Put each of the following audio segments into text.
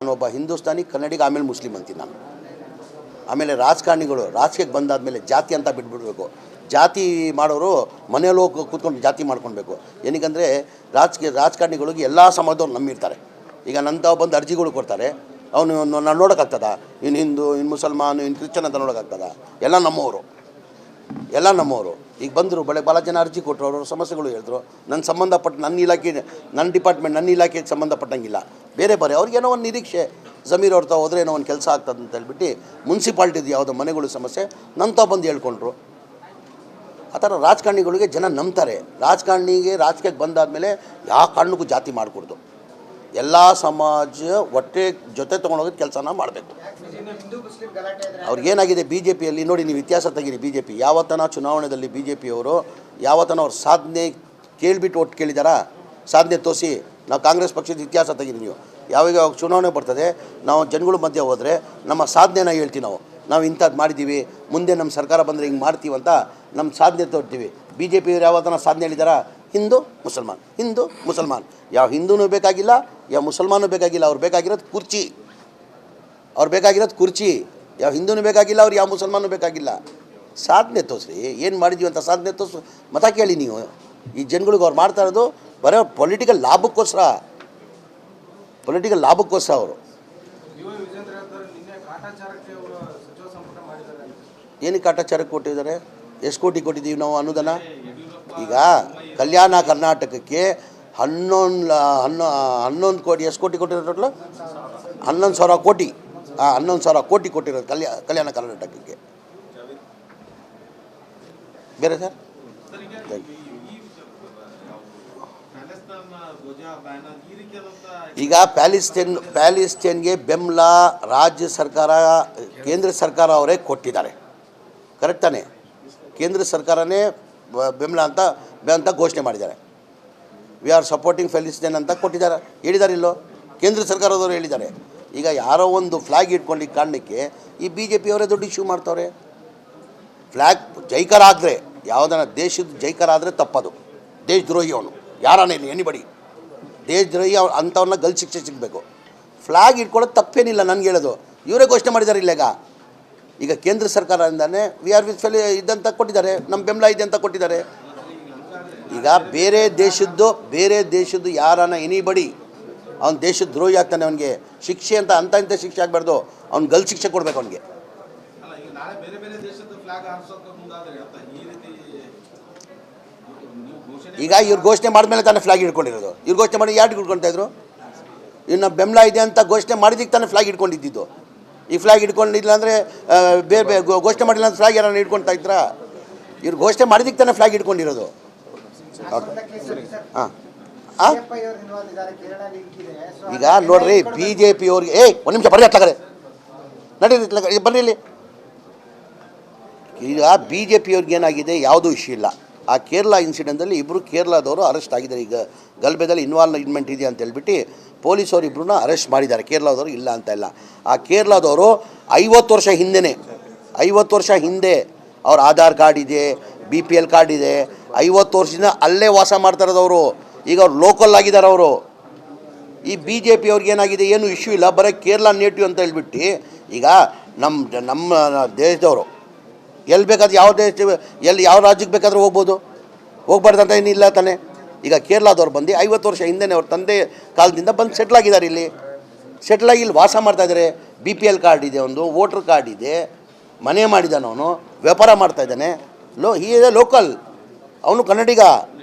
ನಾನೊಬ್ಬ ಹಿಂದೂಸ್ತಾನಿ ಕನ್ನಡಿಗ, ಆಮೇಲೆ ಮುಸ್ಲಿಂ ಅಂತೀನಿ ನಾನು. ಆಮೇಲೆ ರಾಜಕಾರಣಿಗಳು ರಾಜಕೀಯಕ್ಕೆ ಬಂದಾದಮೇಲೆ ಜಾತಿ ಅಂತ ಬಿಟ್ಬಿಡ್ಬೇಕು. ಜಾತಿ ಮಾಡೋರು ಮನೆಯಲ್ಲಿ ಹೋಗಿ ಕೂತ್ಕೊಂಡು ಜಾತಿ ಮಾಡ್ಕೊಳ್ಬೇಕು. ಏನಕ್ಕಂದರೆ ರಾಜಕಾರಣಿಗಳಿಗೆ ಎಲ್ಲ ಸಮಾಜದವ್ರು ನಂಬಿರ್ತಾರೆ. ಈಗ ನಂತಾವು ಬಂದು ಅರ್ಜಿಗಳು ಕೊಡ್ತಾರೆ, ಅವನು ನಾನು ನೋಡೋಕ್ಕಾಗ್ತದ? ಇನ್ನು ಹಿಂದೂ, ಇನ್ನು ಮುಸಲ್ಮಾನು, ಇನ್ನು ಕ್ರಿಶ್ಚನ್ ಅಂತ ನೋಡೋಕ್ಕಾಗ್ತದ? ಎಲ್ಲ ನಮ್ಮವರು. ಈಗ ಬಂದರು ಭಾಳ ಜನ ಅರ್ಜಿ ಕೊಟ್ಟರು, ಅವ್ರ ಸಮಸ್ಯೆಗಳು ಹೇಳಿದ್ರು. ನನ್ನ ಸಂಬಂಧಪಟ್ಟ ನನ್ನ ಡಿಪಾರ್ಟ್ಮೆಂಟ್, ನನ್ನ ಇಲಾಖೆಗೆ ಸಂಬಂಧಪಟ್ಟಂಗಿಲ್ಲ, ಬೇರೆ ಅವ್ರಿಗೇನೋ ಒಂದು ನಿರೀಕ್ಷೆ, ಜಮೀರ್ ಅವ್ರ ತಾವು ಹೋದ್ರೆ ಏನೋ ಒಂದು ಕೆಲಸ ಆಗ್ತದೆ ಅಂತ ಹೇಳ್ಬಿಟ್ಟು ಮುನ್ಸಿಪಾಲ್ಟಿದು ಯಾವುದೋ ಮನೆಗಳು ಸಮಸ್ಯೆ ನನ್ನ ತಾವು ಬಂದು ಹೇಳ್ಕೊಂಡ್ರು. ಆ ಥರ ರಾಜಕಾರಣಿಗಳಿಗೆ ಜನ ನಂಬ್ತಾರೆ. ರಾಜಕೀಯಕ್ಕೆ ಬಂದಾದಮೇಲೆ ಯಾವ ಕಾರಣಕ್ಕೂ ಜಾತಿ ಮಾಡಿಕೊಡ್ದು, ಎಲ್ಲ ಸಮಾಜ ಜೊತೆ ತೊಗೊಂಡೋಗೋದು ಕೆಲಸನ ಮಾಡಬೇಕು. ಅವ್ರಿಗೇನಾಗಿದೆ ಬಿ ಜೆ ಪಿಯಲ್ಲಿ ನೋಡಿ, ನೀವು ಇತಿಹಾಸ ತೆಗೀರಿ. ಬಿ ಜೆ ಪಿ ಯಾವತ್ತನ ಚುನಾವಣೆಯಲ್ಲಿ ಬಿ ಜೆ ಪಿಯವರು ಯಾವತ್ತನ ಅವ್ರ ಸಾಧನೆ ಕೇಳಿಬಿಟ್ಟು ಒಟ್ಟು ಕೇಳಿದಾರ? ಸಾಧನೆ ತೋರಿಸಿ. ನಾವು ಕಾಂಗ್ರೆಸ್ ಪಕ್ಷದ ಇತಿಹಾಸ ತೆಗೀರಿ ನೀವು. ಯಾವಾಗ ಚುನಾವಣೆ ಬರ್ತದೆ, ನಾವು ಜನಗಳ ಮಧ್ಯೆ ಹೋದರೆ ನಮ್ಮ ಸಾಧನೆನ ಹೇಳ್ತೀವಿ. ನಾವು ಇಂಥದ್ದು ಮಾಡಿದ್ದೀವಿ, ಮುಂದೆ ನಮ್ಮ ಸರ್ಕಾರ ಬಂದರೆ ಹಿಂಗೆ ಮಾಡ್ತೀವಂತ ನಮ್ಮ ಸಾಧನೆ ತೋರ್ತೀವಿ. ಬಿ ಜೆ ಪಿಯವರು ಯಾವತ್ತನ ಸಾಧನೆ ಹೇಳಿದಾರ? ಹಿಂದೂ ಮುಸಲ್ಮಾನ್. ಯಾವ ಹಿಂದೂನೂ ಬೇಕಾಗಿಲ್ಲ, ಯಾವ ಮುಸಲ್ಮಾನೂ ಬೇಕಾಗಿಲ್ಲ. ಅವ್ರು ಬೇಕಾಗಿರೋದು ಕುರ್ಚಿ. ಯಾವ ಹಿಂದೂನೂ ಬೇಕಾಗಿಲ್ಲ, ಅವ್ರು ಯಾವ ಮುಸಲ್ಮಾನೂ ಬೇಕಾಗಿಲ್ಲ. ಸಾಧನೆ ತೋರಿಸ್ರಿ, ಏನು ಮಾಡಿದ್ದೀವಿ ಅಂತ ಸಾಧನೆ ತೋರಿಸು. ಮತ ಕೇಳಿ ನೀವು. ಈ ಜನಗಳಿಗೆ ಅವ್ರು ಮಾಡ್ತಾ ಇರೋದು ಬರೋ ಪೊಲಿಟಿಕಲ್ ಲಾಭಕ್ಕೋಸ್ಕರ ಅವರು. ಏನಕ್ಕೆ ಕಾಟಾಚಾರಕ್ಕೆ ಕೊಟ್ಟಿದ್ದಾರೆ? ಎಷ್ಟು ಕೋಟಿ ಕೊಟ್ಟಿದ್ದೀವಿ ನಾವು ಅನುದಾನ? ಈಗ ಕಲ್ಯಾಣ ಕರ್ನಾಟಕಕ್ಕೆ 11 ಕೋಟಿ, ಎಷ್ಟು ಕೋಟಿ ಕೊಟ್ಟಿರೋ ಟೋಟಲ್? 11,000 ಕೋಟಿ. 11,000 ಕೋಟಿ ಕೊಟ್ಟಿರೋದು ಕಲ್ಯಾಣ ಕರ್ನಾಟಕಕ್ಕೆ. ಬೇರೆ ಸರ್, ಈಗ ಪ್ಯಾಲಿಸ್ಟೈನ್ಗೆ ಬೆಂಬಲ ರಾಜ್ಯ ಸರ್ಕಾರ, ಕೇಂದ್ರ ಸರ್ಕಾರ ಅವರೇ ಕೊಟ್ಟಿದ್ದಾರೆ. ಕರೆಕ್ಟ್ ತಾನೆ? ಕೇಂದ್ರ ಸರ್ಕಾರನೇ ಬೆಂಬಲ ಅಂತ ಘೋಷಣೆ ಮಾಡಿದ್ದಾರೆ. ವಿ ಆರ್ ಸಪೋರ್ಟಿಂಗ್ ಪ್ಯಾಲಿಸ್ಟೈನ್ ಅಂತ ಹೇಳಿದ್ದಾರೆ ಇಲ್ಲೋ? ಕೇಂದ್ರ ಸರ್ಕಾರದವರು ಹೇಳಿದ್ದಾರೆ. ಈಗ ಯಾರೋ ಒಂದು ಫ್ಲ್ಯಾಗ್ ಇಟ್ಕೊಂಡು ಕಾರಣಕ್ಕೆ ಈ ಬಿ ಜೆ ಪಿಯವರೇ ದೊಡ್ಡ ಇಶ್ಯೂ ಮಾಡ್ತವ್ರೆ. ಫ್ಲ್ಯಾಗ್ ಜೈಕಾರ ಆದರೆ, ಯಾವುದನ್ನ ದೇಶದ ಜೈಕಾರ ಆದರೆ ತಪ್ಪದು. ದೇಶದ್ರೋಹಿ ಅವನು, ಯಾರನೇ ಎನಿಬಡಿ ದೇಶದ್ರೋಹಿ ಅಂಥವನ್ನ ಶಿಕ್ಷೆ ಸಿಗಬೇಕು. ಫ್ಲ್ಯಾಗ್ ಇಟ್ಕೊಳ್ಳೋದು ತಪ್ಪೇನಿಲ್ಲ, ನನಗೆ ಹೇಳೋದು. ಇವರೇ ಘೋಷಣೆ ಮಾಡಿದ್ದಾರೆ ಇಲ್ಲೇಗ. ಈಗ ಕೇಂದ್ರ ಸರ್ಕಾರದಿಂದನೇ ವಿ ಆರ್ ವಿತ್ ಇದಂತ ಕೊಟ್ಟಿದ್ದಾರೆ, ನಮ್ಮ ಬೆಂಬಲ ಇದೆ ಅಂತ ಕೊಟ್ಟಿದ್ದಾರೆ. ಈಗ ಬೇರೆ ದೇಶದ್ದು ಯಾರನ್ನ ಎನಿಬಡಿ ಅವ್ನು ದೇಶದ ದ್ರೋಹಿ ಆಗ್ತಾನೆ, ಅವನಿಗೆ ಶಿಕ್ಷೆ ಇಂಥ ಶಿಕ್ಷೆ ಆಗಬಾರ್ದು, ಅವ್ನು ಶಿಕ್ಷೆ ಕೊಡಬೇಕು ಅವನಿಗೆ. ಈಗ ಇವ್ರು ಘೋಷಣೆ ಮಾಡಿದ್ಮೇಲೆ ತಾನೇ ಫ್ಲಾಗ್ ಹಿಡ್ಕೊಂಡಿರೋದು. ಇವ್ರು ಘೋಷಣೆ ಮಾಡಿ ಯಾರು ಹಿಡ್ಕೊಳ್ತಾ ಇದ್ರು? ಇನ್ನು ಬೆಂಬಲ ಇದೆ ಅಂತ ಘೋಷಣೆ ಮಾಡಿದ್ದಕ್ಕೆ ತಾನೇ ಫ್ಲಾಗ್ ಹಿಡ್ಕೊಂಡಿದ್ದು. ಈ ಫ್ಲಾಗ್ ಹಿಡ್ಕೊಂಡಿಲ್ಲ ಅಂದರೆ ಬೇರೆ ಘೋಷಣೆ ಮಾಡಿಲ್ಲ ಅಂತ ಫ್ಲಾಗ್ ಯಾರನ್ನ ಹಿಡ್ಕೊಳ್ತಾ ಇದ್ರಾ? ಇವ್ರು ಘೋಷಣೆ ಮಾಡಿದ್ದಕ್ಕೆ ತಾನೇ ಫ್ಲಾಗ್ ಹಿಡ್ಕೊಂಡಿರೋದು. ಹಾಂ, ಈಗ ನೋಡ್ರಿ, ಬಿ ಜೆ ಪಿಯವ್ರಿಗೆ ಒಂದು ನಿಮಿಷ ಬರ್ರಿ, ಅಟ್ಲಾಗರೆ ನಡೀರಿ, ಬರ್ರಿ ಇಲ್ಲಿ. ಈಗ ಬಿ ಜೆ ಪಿಯವ್ರಿಗೆ ಏನಾಗಿದೆ, ಯಾವುದೂ ಇಶ್ಯೂ ಇಲ್ಲ. ಆ ಕೇರಳ ಇನ್ಸಿಡೆಂಟಲ್ಲಿ ಇಬ್ಬರು ಕೇರಳದವರು ಅರೆಸ್ಟ್ ಆಗಿದ್ದಾರೆ. ಈಗ ಗಲಭೆದಲ್ಲಿ ಇನ್ವಾಲ್ವ್ಮೆಂಟ್ ಇದೆ ಅಂತ ಹೇಳ್ಬಿಟ್ಟು ಪೊಲೀಸವರು ಇಬ್ಬರನ್ನ ಅರೆಸ್ಟ್ ಮಾಡಿದ್ದಾರೆ. ಕೇರಳದವರು ಇಲ್ಲ ಅಂತ ಇಲ್ಲ. ಆ ಕೇರಳದವರು 50 ವರ್ಷ ಹಿಂದೆ ಅವ್ರ ಆಧಾರ್ ಕಾರ್ಡ್ ಇದೆ, BPL ಕಾರ್ಡ್ ಇದೆ. 50 ವರ್ಷದಿಂದ ಅಲ್ಲೇ ವಾಸ ಮಾಡ್ತಾ ಇರೋದವರು. ಈಗ ಅವ್ರು ಲೋಕಲ್ ಆಗಿದ್ದಾರೆ ಅವರು. ಈ ಬಿ ಜೆ ಪಿಯವ್ರಿಗೆ ಏನಾಗಿದೆ, ಏನು ಇಶ್ಯೂ ಇಲ್ಲ, ಬರೀ ಕೇರಳ ನೇಟಿವ್ ಅಂತ ಹೇಳ್ಬಿಟ್ಟು ಈಗ ನಮ್ಮ ದೇಶದವರು ಎಲ್ಲಿ ಬೇಕಾದ್ರೆ ಯಾವ ರಾಜ್ಯಕ್ಕೆ ಬೇಕಾದರೂ ಹೋಗ್ಬಾರ್ದಂತ ಏನಿಲ್ಲ ತಾನೆ. ಈಗ ಕೇರಳದವ್ರು ಬಂದು 50 ವರ್ಷ ಹಿಂದೆ ಅವ್ರ ತಂದೆ ಕಾಲದಿಂದ ಬಂದು ಸೆಟ್ಲ್ ಆಗಿದ್ದಾರೆ. ಸೆಟ್ಲಾಗಿ ಇಲ್ಲಿ ವಾಸ ಮಾಡ್ತಾಯಿದ್ದಾರೆ. BPL ಕಾರ್ಡ್ ಇದೆ, ಒಂದು ವೋಟ್ರ್ ಕಾರ್ಡ್ ಇದೆ, ಮನೆ ಮಾಡಿದ್ದಾನೆ, ಅವನು ವ್ಯಾಪಾರ ಮಾಡ್ತಾಯಿದ್ದಾನೆ. He is a local. ಅವನು ಕನ್ನಡಿಗ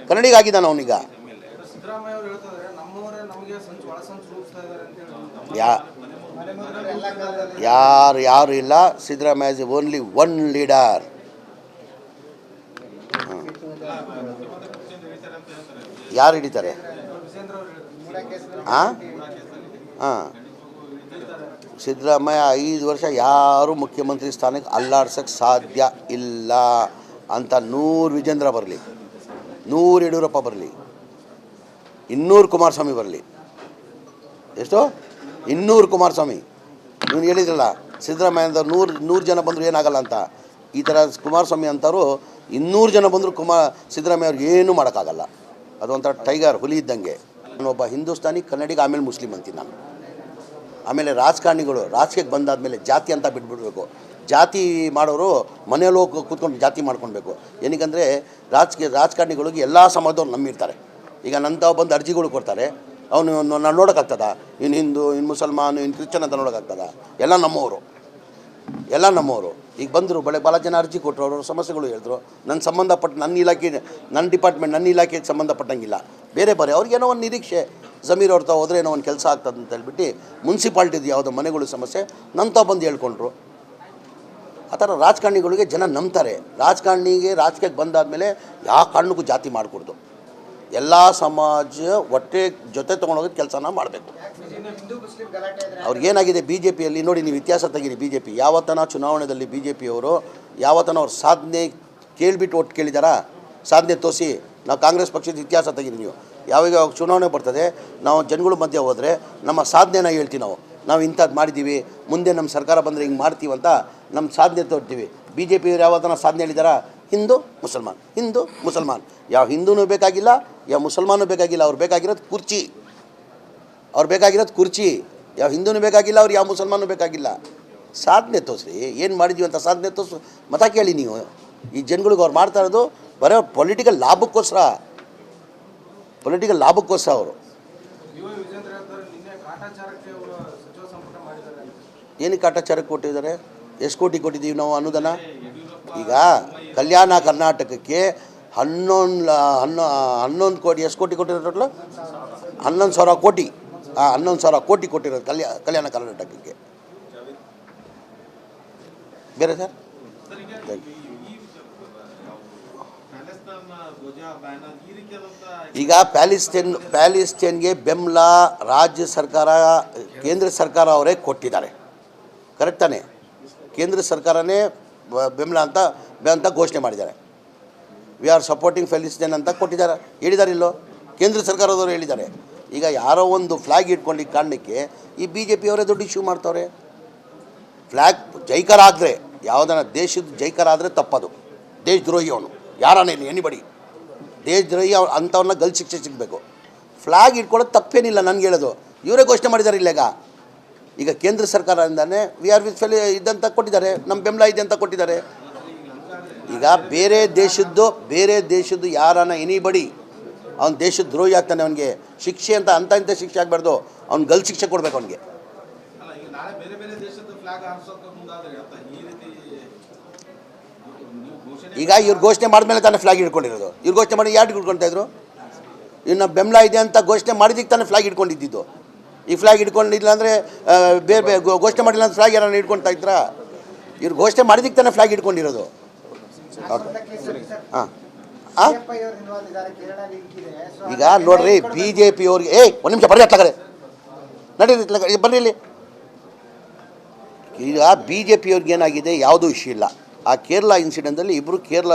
ಆಗಿದ್ದಾನೆ ಅವನೀಗ. ಯಾರು ಇಲ್ಲ. Siddaramaiah is only one leader. ಯಾರು ಹಿಡಿತಾರೆ? ಸಿದ್ದರಾಮಯ್ಯ 5 ವರ್ಷ ಯಾರು ಮುಖ್ಯಮಂತ್ರಿ ಸ್ಥಾನಕ್ಕೆ ಅಲ್ಲಾಡ್ಸೋಕ್ಕೆ ಸಾಧ್ಯ ಇಲ್ಲ ಅಂತ 100 ವಿಜೇಂದ್ರ ಬರಲಿ, 100 ಯಡಿಯೂರಪ್ಪ ಬರಲಿ, 200 ಕುಮಾರಸ್ವಾಮಿ ಬರಲಿ. ಎಷ್ಟು? 200 ಕುಮಾರಸ್ವಾಮಿ. ನೀವು ಹೇಳಿದ್ರಲ್ಲ ಸಿದ್ದರಾಮಯ್ಯ ಅಂತ 100 ಜನ ಬಂದರೂ ಏನಾಗಲ್ಲ ಅಂತ. ಈ ಥರ ಕುಮಾರಸ್ವಾಮಿ ಅಂತವರು 200 ಜನ ಬಂದರೂ ಸಿದ್ದರಾಮಯ್ಯ ಅವ್ರಿಗೆ ಏನೂ ಮಾಡೋಕ್ಕಾಗಲ್ಲ. ಅದೊಂಥರ ಟೈಗರ್, ಹುಲಿ ಇದ್ದಂಗೆ. ನಾನೊಬ್ಬ ಹಿಂದೂಸ್ತಾನಿ ಕನ್ನಡಿಗ, ಆಮೇಲೆ ಮುಸ್ಲಿಂ ಅಂತೀನಿ ನಾನು. ಆಮೇಲೆ ರಾಜಕಾರಣಿಗಳು ರಾಜಕೀಯಕ್ಕೆ ಬಂದಾದಮೇಲೆ ಜಾತಿ ಅಂತ ಬಿಟ್ಬಿಡ್ಬೇಕು. ಜಾತಿ ಮಾಡೋರು ಮನೆಯಲ್ಲಿ ಹೋಗಿ ಕೂತ್ಕೊಂಡು ಜಾತಿ ಮಾಡ್ಕೊಳ್ಬೇಕು. ಏನಕ್ಕಂದರೆ ರಾಜಕಾರಣಿಗಳಿಗೆ ಎಲ್ಲ ಸಮಾಜದವ್ರು ನಂಬಿರ್ತಾರೆ. ಈಗ ನಂತಾವು ಬಂದು ಅರ್ಜಿಗಳು ಕೊಡ್ತಾರೆ, ಅವನು ನಾನು ನೋಡೋಕ್ಕಾಗ್ತದ, ಇನ್ನು ಹಿಂದೂ, ಇನ್ನು ಮುಸಲ್ಮಾನು, ಇನ್ನು ಕ್ರಿಶ್ಚನ್ ಅಂತ ನೋಡೋಕ್ಕಾಗ್ತದ? ಎಲ್ಲ ನಮ್ಮವರು. ಈಗ ಬಂದರು ಭಾಳ ಜನ ಅರ್ಜಿ ಕೊಟ್ಟರು, ಅವ್ರ ಸಮಸ್ಯೆಗಳು ಹೇಳಿದ್ರು. ನನ್ನ ಸಂಬಂಧಪಟ್ಟ ನನ್ನ ಡಿಪಾರ್ಟ್ಮೆಂಟ್ ನನ್ನ ಇಲಾಖೆಗೆ ಸಂಬಂಧಪಟ್ಟಂಗಿಲ್ಲ, ಬೇರೆ ಅವ್ರಿಗೇನೋ ಒಂದು ನಿರೀಕ್ಷೆ, ಜಮೀರ್ ಅವ್ರ ತಾವು ಹೋದರೆ ಏನೋ ಒಂದು ಕೆಲಸ ಆಗ್ತದೆ ಅಂತ ಹೇಳ್ಬಿಟ್ಟು ಮುನ್ಸಿಪಾಲ್ಟಿದು ಯಾವುದೋ ಮನೆಗಳು ಸಮಸ್ಯೆ ನನ್ನ ತಾವು ಬಂದು ಹೇಳ್ಕೊಂಡ್ರು. ಆ ಥರ ರಾಜಕಾರಣಿಗಳಿಗೆ ಜನ ನಂಬ್ತಾರೆ. ರಾಜಕೀಯಕ್ಕೆ ಬಂದಾದಮೇಲೆ ಯಾವ ಕಾರಣಕ್ಕೂ ಜಾತಿ ಮಾಡಿಕೊಡ್ದು, ಎಲ್ಲ ಸಮಾಜ ಜೊತೆ ತೊಗೊಂಡೋಗೋದು ಕೆಲಸನ ಮಾಡಬೇಕು. ಅವ್ರಿಗೇನಾಗಿದೆ ಬಿ ಜೆ ಪಿಯಲ್ಲಿ ನೋಡಿ, ನೀವು ಇತಿಹಾಸ ತೆಗೀರಿ. ಬಿ ಜೆ ಪಿ ಯಾವತ್ತನ ಚುನಾವಣೆಯಲ್ಲಿ ಬಿ ಜೆ ಪಿಯವರು ಯಾವತ್ತನ ಅವ್ರ ಸಾಧನೆ ಕೇಳಿಬಿಟ್ಟು ಒಟ್ಟು ಕೇಳಿದಾರಾ? ಸಾಧನೆ ತೋರಿಸಿ. ನಾವು ಕಾಂಗ್ರೆಸ್ ಪಕ್ಷದ ಇತಿಹಾಸ ತೆಗೀರಿ ನೀವು. ಯಾವಾಗ ಚುನಾವಣೆ ಬರ್ತದೆ, ನಾವು ಜನಗಳ ಮಧ್ಯೆ ಹೋದರೆ ನಮ್ಮ ಸಾಧನೆನ ಹೇಳ್ತೀವಿ. ನಾವು ಇಂಥದ್ದು ಮಾಡಿದ್ದೀವಿ, ಮುಂದೆ ನಮ್ಮ ಸರ್ಕಾರ ಬಂದರೆ ಹಿಂಗೆ ಮಾಡ್ತೀವಂತ ನಮ್ಮ ಸಾಧನೆ ತೋರ್ತೀವಿ. ಬಿ ಜೆ ಪಿಯವರು ಯಾವತ್ತನ ಸಾಧನೆ ಹೇಳಿದಾರಾ? ಹಿಂದೂ ಮುಸಲ್ಮಾನ್. ಯಾವ ಹಿಂದೂನೂ ಬೇಕಾಗಿಲ್ಲ, ಯಾವ ಮುಸಲ್ಮಾನೂ ಬೇಕಾಗಿಲ್ಲ. ಅವ್ರು ಬೇಕಾಗಿರೋದು ಕುರ್ಚಿ. ಯಾವ ಹಿಂದೂನೂ ಬೇಕಾಗಿಲ್ಲ, ಅವ್ರು ಯಾವ ಮುಸಲ್ಮಾನೂ ಬೇಕಾಗಿಲ್ಲ. ಸಾಧನೆ ತೋರಿಸ್ರಿ, ಏನು ಮಾಡಿದ್ದೀವಿ ಅಂತ ಸಾಧನೆ ತೋರಿಸು. ಮತ ಕೇಳಿ ನೀವು. ಈ ಜನಗಳಿಗೆ ಅವ್ರು ಮಾಡ್ತಾ ಇರೋದು ಬರೋ ಪೊಲಿಟಿಕಲ್ ಲಾಭಕ್ಕೋಸ್ಕರ ಅವರು. ಏನಕ್ಕೆ ಕಾಟಾಚಾರಕ್ಕೆ ಕೊಟ್ಟಿದ್ದಾರೆ? ಎಷ್ಟು ಕೋಟಿ ಕೊಟ್ಟಿದ್ದೀವಿ ನಾವು ಅನುದಾನ? ಈಗ ಕಲ್ಯಾಣ ಕರ್ನಾಟಕಕ್ಕೆ 11 ಕೋಟಿ, ಎಷ್ಟು ಕೋಟಿ ಕೊಟ್ಟಿರೋ ಟೋಟಲ್? 11,000 ಕೋಟಿ. 11,000 ಕೋಟಿ ಕೊಟ್ಟಿರೋದು ಕಲ್ಯಾಣ ಕರ್ನಾಟಕಕ್ಕೆ. ಬೇರೆ ಸರ್, ಈಗ ಪ್ಯಾಲಿಸ್ಟೈನ್ಗೆ ಬೆಂಬಲ ರಾಜ್ಯ ಸರ್ಕಾರ, ಕೇಂದ್ರ ಸರ್ಕಾರ ಅವರೇ ಕೊಟ್ಟಿದ್ದಾರೆ. ಕರೆಕ್ಟ್ ತಾನೆ? ಕೇಂದ್ರ ಸರ್ಕಾರನೇ ಬೆಂಬಲ ಅಂತ ಘೋಷಣೆ ಮಾಡಿದ್ದಾರೆ. ವಿ ಆರ್ ಸಪೋರ್ಟಿಂಗ್ ಪ್ಯಾಲಿಸ್ಟೈನ್ ಅಂತ ಹೇಳಿದ್ದಾರೆ ಇಲ್ಲೋ? ಕೇಂದ್ರ ಸರ್ಕಾರದವರು ಹೇಳಿದ್ದಾರೆ. ಈಗ ಯಾರೋ ಒಂದು ಫ್ಲ್ಯಾಗ್ ಇಟ್ಕೊಂಡು ಕಾರಣಕ್ಕೆ ಈ ಬಿ ಜೆ ಪಿಯವರೇ ದೊಡ್ಡ ಇಶ್ಯೂ ಮಾಡ್ತವ್ರೆ. ಫ್ಲ್ಯಾಗ್ ಜೈಕಾರ ಆದರೆ, ಯಾವುದನ್ನ ದೇಶದ ಜೈಕಾರ ಆದರೆ ತಪ್ಪದು. ದೇಶದ್ರೋಹಿ ಅವನು, ಯಾರನೇ ಎನಿಬಡಿ ದೇಶದ್ರೋಹಿ ಅಂಥವನ್ನ ಶಿಕ್ಷೆ ಸಿಗಬೇಕು. ಫ್ಲ್ಯಾಗ್ ಇಟ್ಕೊಳ್ಳೋದು ತಪ್ಪೇನಿಲ್ಲ, ನನಗೆ ಹೇಳೋದು. ಇವರೇ ಘೋಷಣೆ ಮಾಡಿದ್ದಾರೆ ಇಲ್ಲೇಗ. ಈಗ ಕೇಂದ್ರ ಸರ್ಕಾರದಿಂದನೇ ವಿ ಆರ್ ವಿತ್ ಇದಂತ ಕೊಟ್ಟಿದ್ದಾರೆ, ನಮ್ಮ ಬೆಂಬಲ ಇದೆ ಅಂತ ಕೊಟ್ಟಿದ್ದಾರೆ. ಈಗ ಬೇರೆ ದೇಶದ್ದು ಯಾರನ್ನ ಎನಿಬಡಿ ಅವ್ನು ದೇಶದ ದ್ರೋಹಿ ಆಗ್ತಾನೆ, ಅವನಿಗೆ ಶಿಕ್ಷೆ ಇಂಥ ಶಿಕ್ಷೆ ಆಗಬಾರ್ದು, ಅವ್ನು ಶಿಕ್ಷೆ ಕೊಡಬೇಕು ಅವನಿಗೆ. ಈಗ ಇವ್ರು ಘೋಷಣೆ ಮಾಡಿದ್ಮೇಲೆ ತಾನೇ ಫ್ಲಾಗ್ ಹಿಡ್ಕೊಂಡಿರೋದು. ಇವ್ರು ಘೋಷಣೆ ಮಾಡಿ ಯಾರು ಹಿಡ್ಕೊಳ್ತಾ ಇದ್ರು? ಇನ್ನು ಬೆಂಬಲ ಇದೆ ಅಂತ ಘೋಷಣೆ ಮಾಡಿದ್ದಕ್ಕೆ ತಾನೇ ಫ್ಲಾಗ್ ಹಿಡ್ಕೊಂಡಿದ್ದು. ಈ ಫ್ಲಾಗ್ ಹಿಡ್ಕೊಂಡಿಲ್ಲ ಅಂದರೆ ಬೇರೆ ಘೋಷಣೆ ಮಾಡಿಲ್ಲ ಅಂತ ಫ್ಲಾಗ್ ಯಾರನ್ನ ಹಿಡ್ಕೊಳ್ತಾ ಇದ್ರಾ? ಇವ್ರು ಘೋಷಣೆ ಮಾಡಿದ್ದಕ್ಕೆ ತಾನೇ ಫ್ಲಾಗ್ ಹಿಡ್ಕೊಂಡಿರೋದು. ಹಾಂ, ಈಗ ನೋಡ್ರಿ, ಬಿ ಜೆ ಪಿಯವ್ರಿಗೆ ಒಂದು ನಿಮಿಷ ಬರ್ರಿ, ಅತ್ಲಾಗರೆ ನಡೀರಿ, ಬರ್ರಿ ಇಲ್ಲಿ. ಈಗ ಬಿ ಜೆ ಪಿಯವ್ರಿಗೆ ಏನಾಗಿದೆ, ಯಾವುದೂ ಇಶ್ಯೂ ಇಲ್ಲ. ಆ ಕೇರಳ ಇನ್ಸಿಡೆಂಟಲ್ಲಿ ಇಬ್ಬರು ಕೇರಳ